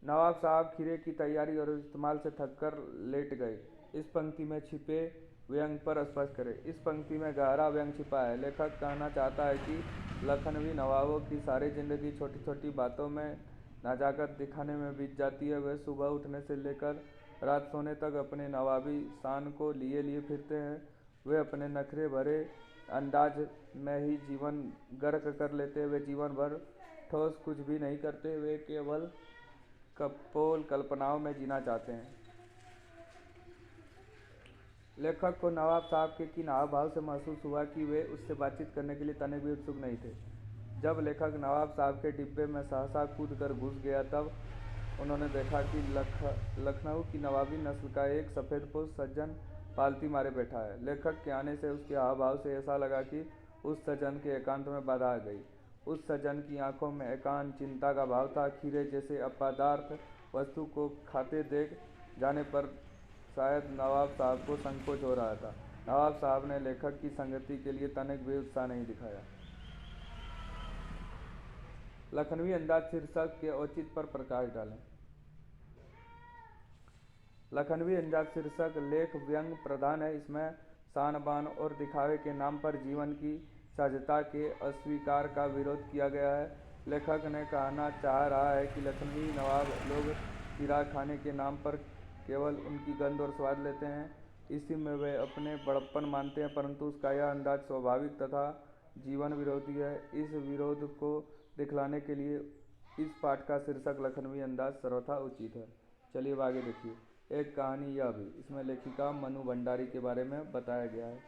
नवाब साहब खीरे की तैयारी और इस्तेमाल से थककर लेट गए। इस पंक्ति में छिपे व्यंग पर स्पष्ट करें। इस पंक्ति में गहरा व्यंग छिपा है। लेखक कहना चाहता है कि लखनवी नवाबों की सारी जिंदगी छोटी छोटी बातों में नजाकत दिखाने में बीत जाती है। वे सुबह उठने से लेकर रात सोने तक अपने नवाबी शान को लिए लिए फिरते हैं। वे अपने नखरे भरे अंदाज में ही जीवन गर्क कर लेते हैं। वे जीवन भर ठोस कुछ भी नहीं करते। वे केवल कपोल कल्पनाओं में जीना चाहते हैं। लेखक को नवाब साहब के किन हाव भाव से महसूस हुआ कि वे उससे बातचीत करने के लिए तनिक भी उत्सुक नहीं थे? जब लेखक नवाब साहब के डिब्बे में सहसा कूद कर घुस गया तब उन्होंने देखा कि लखनऊ की नवाबी नस्ल का एक सफ़ेदपोश सज्जन पालती मारे बैठा है। लेखक के आने से उसके हाव भाव से ऐसा लगा कि उस सज्जन के एकांत में बाधा आ गई। उस सज्जन की आंखों में एकांत चिंता का भाव था। खीरे जैसे अपदार्थ वस्तु को खाते देख जाने पर शायद नवाब साहब को संकोच हो रहा था। नवाब साहब ने लेखक की संगति के लिए तनिक भी उत्साह नहीं दिखाया। लखनवी अंदाज शीर्षक के औचित्य पर प्रकाश डालें। लखनवी अंदाज शीर्षक लेख व्यंग प्रधान है। इसमें शान बान और दिखावे के नाम पर जीवन की सहजता के अस्वीकार का विरोध किया गया है। लेखक ने कहना चाह रहा है कि लखनवी नवाब लोग खीरा खाने के नाम पर केवल उनकी गंध और स्वाद लेते हैं। इसी में वे अपने बड़प्पन मानते हैं, परंतु उसका यह अंदाज स्वाभाविक तथा जीवन विरोधी है। इस विरोध को दिखलाने के लिए इस पाठ का शीर्षक लखनवी अंदाज सर्वथा उचित है। चलिए अब आगे देखिए। एक कहानी यह भी। इसमें लेखिका मनु भंडारी के बारे में बताया गया है।